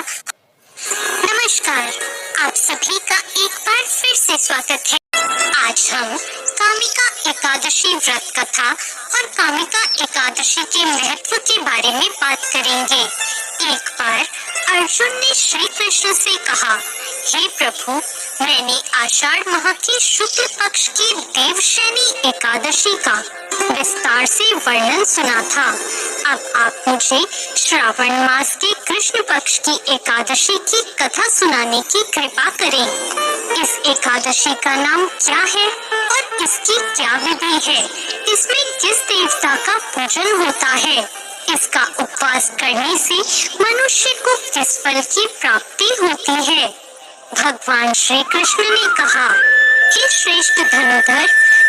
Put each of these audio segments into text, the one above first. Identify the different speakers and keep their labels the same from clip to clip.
Speaker 1: नमस्कार, आप सभी का एक बार फिर से स्वागत है। आज हम कामिका एकादशी व्रत कथा और कामिका एकादशी के महत्व के बारे में बात करेंगे। एक बार अर्जुन ने श्री कृष्ण से कहा, हे प्रभु, मैंने आषाढ़ माह की शुक्ल पक्ष की देवशयनी एकादशी का विस्तार से वर्णन सुना था। अब आप मुझे श्रावण मास के कृष्ण पक्ष की एकादशी की कथा सुनाने की कृपा करें। इस एकादशी का नाम क्या है और इसकी क्या विधि है? इसमें किस देवता का पूजन होता है? इसका उपवास करने से मनुष्य को किस फल की प्राप्ति होती है? भगवान श्री कृष्ण ने कहा कि श्रेष्ठ धनुधर,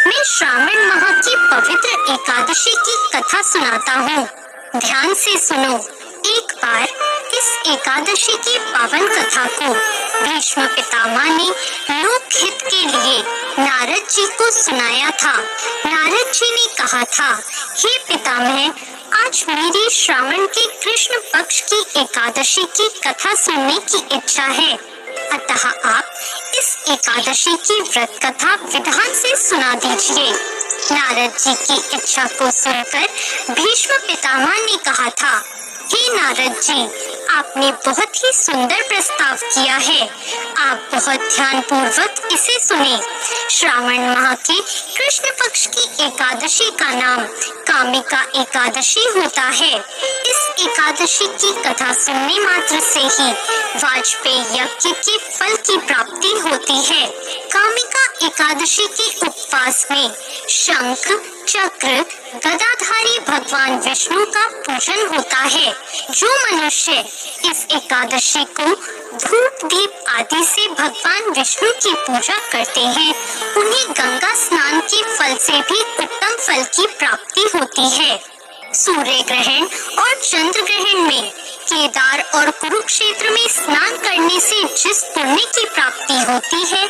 Speaker 1: मैं श्रावण माह की पवित्र एकादशी की कथा सुनाता हूँ। ध्यान से सुनो। एक बार इस एकादशी की पावन कथा को भीष्म पितामह ने लोक हित के लिए नारद जी को सुनाया था। नारद जी ने कहा था, हे पितामह, आज मेरी श्रावण के कृष्ण पक्ष की एकादशी की कथा सुनने की इच्छा है, अतः आप इस एकादशी की व्रत कथा विधान से सुना दीजिए। नारद जी की इच्छा को सुनकर भीष्म पितामह ने कहा था, हे नारद जी, आपने बहुत ही सुंदर प्रस्ताव किया है। आप बहुत ध्यान पूर्वक इसे सुने। श्रावण माह के कृष्ण पक्ष की एकादशी का नाम कामिका एकादशी होता है। इस एकादशी की कथा सुनने मात्र से ही वाजपेयी यज्ञ के फल की प्राप्ति होती है। कामिका एकादशी के उपवास में शंख, चक्र, गदाधारी भगवान विष्णु का पूजन होता है। जो मनुष्य इस एकादशी को धूप दीप आदि से भगवान विष्णु की पूजा करते हैं, उन्हें गंगा स्नान के फल से भी उत्तम फल की प्राप्ति होती है। सूर्य ग्रहण और चंद्र ग्रहण में केदार और कुरुक्षेत्र में स्नान करने से जिस पुण्य की प्राप्ति होती है,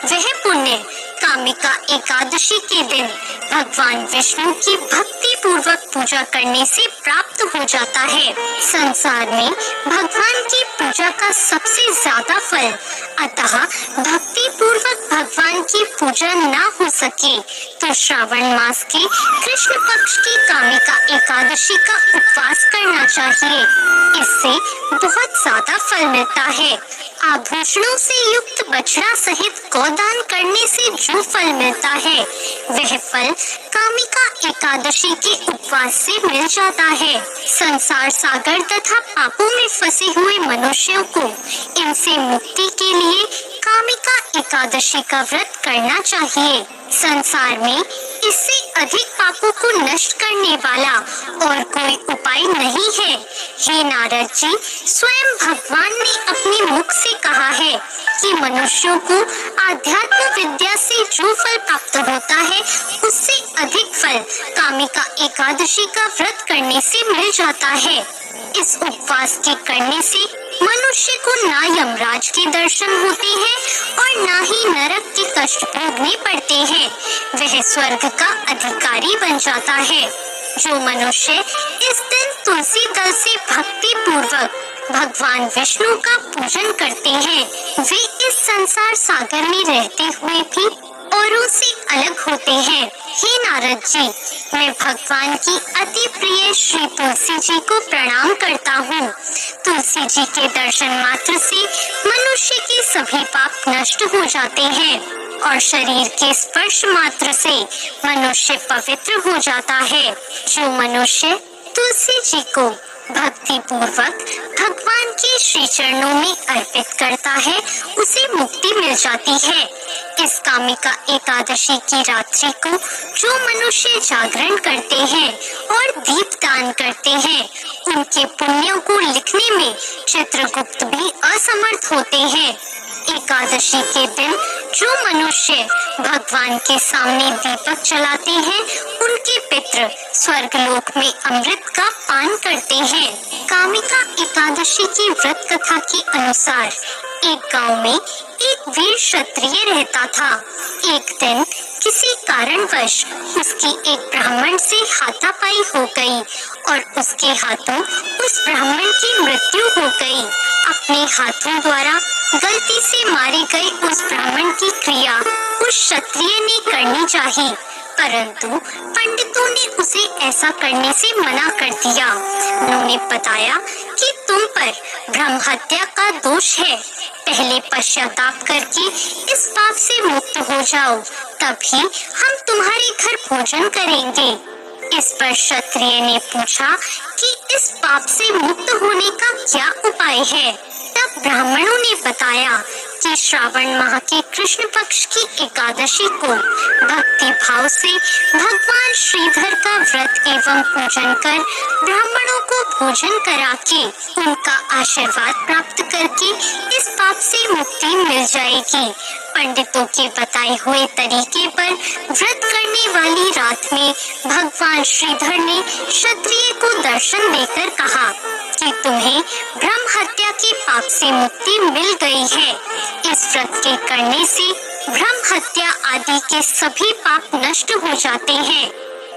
Speaker 1: वह पुण्य कामिका एकादशी के दिन भगवान विष्णु की भक्ति पूर्वक पूजा करने से प्राप्त हो जाता है। संसार में भगवान की पूजा का सबसे ज्यादा फल, अतः भक्ति पूर्वक भगवान की पूजा न हो सके तो श्रावण मास के कृष्ण पक्ष की कामिका एकादशी का उपवास करना चाहिए। इससे बहुत ज्यादा फल मिलता है। आभूषणों से युक्त बछड़ा सहित गौदान करने से जो फल मिलता है, वह फल कामिका एकादशी के उपवास से मिल जाता है। संसार सागर तथा पापों में फंसे हुए मनुष्यों को इनसे मुक्ति के लिए कामिका एकादशी का व्रत करना चाहिए। संसार में इससे अधिक पापों को नष्ट करने वाला और कोई उपाय नहीं है। हे नारद जी, स्वयं भगवान ने अपने मुख से कहा है कि मनुष्यों को आध्यात्म विद्या से जो फल प्राप्त होता है, उससे अधिक फल कामिका एकादशी का व्रत करने से मिल जाता है। इस उपवास के करने से मनुष्य को ना यमराज के दर्शन होते हैं और ना ही नरक के कष्ट भोगने पड़ते हैं। वह स्वर्ग का अधिकारी बन जाता है। जो मनुष्य इस दिन तुलसी दल से भक्ति पूर्वक भगवान विष्णु का पूजन करते हैं, वे इस संसार सागर में रहते हुए भी औरों से अलग होते हैं। हे नारद जी, मैं भगवान की अति प्रिय श्री तुलसी जी को प्रणाम करता हूँ। तुलसी जी के दर्शन मात्र से मनुष्य के सभी पाप नष्ट हो जाते हैं और शरीर के स्पर्श मात्र से मनुष्य पवित्र हो जाता है। जो मनुष्य तुलसी जी को भक्ति पूर्वक भगवान के श्री चरणों में अर्पित करता है, उसे मुक्ति मिल जाती है। इस कामिका एकादशी की रात्रि को जो मनुष्य जागरण करते हैं और दीप दान करते हैं, उनके पुण्यों को लिखने में चित्रगुप्त भी असमर्थ होते हैं। एकादशी के दिन जो मनुष्य भगवान के सामने दीपक जलाते हैं, उनके पितृ स्वर्गलोक में अमृत का पान करते हैं। कामिका एकादशी की व्रत कथा के अनुसार एक गांव में एक वीर क्षत्रिय रहता था। एक दिन किसी कारणवश उसकी एक ब्राह्मण से हाथापाई हो गई और उसके हाथों उस ब्राह्मण की मृत्यु हो गई। अपने हाथों द्वारा गलती से मारे गए उस ब्राह्मण की क्रिया उस क्षत्रिय ने करनी चाहिए, परंतु पंडितों ने उसे ऐसा करने से मना कर दिया। उन्होंने बताया कि तुम पर ब्रह्म हत्या का दोष है, पहले पश्चाताप करके इस पाप से मुक्त हो जाओ, तभी हम तुम्हारे घर भोजन करेंगे। इस पर क्षत्रिय ने पूछा कि इस पाप से मुक्त होने का क्या उपाय है। तब ब्राह्मणों ने बताया कि श्रावण माह के कृष्ण पक्ष की एकादशी को भक्ति भाव से भगवान श्रीधर का व्रत एवं पूजन कर ब्राह्मणों को भोजन करा के उनका आशीर्वाद प्राप्त करके इस पाप से मुक्ति मिल जाएगी। पंडितों के बताए हुए तरीके पर व्रत करने वाली रात में भगवान श्रीधर ने क्षत्रिय को दर्शन देकर कहा कि तुम्हें ब्रह्म हत्या के पाप से मुक्ति मिल गई है। इस व्रत के करने से ब्रह्म हत्या आदि के सभी पाप नष्ट हो जाते हैं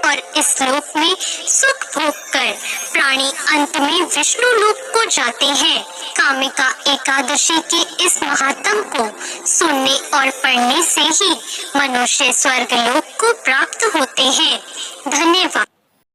Speaker 1: और इस लोक में सुख भोग कर प्राणी अंत में विष्णु लोक को जाते हैं। कामिका एकादशी के इस महात्म को सुनने और पढ़ने से ही मनुष्य स्वर्ग लोक को प्राप्त होते हैं। धन्यवाद।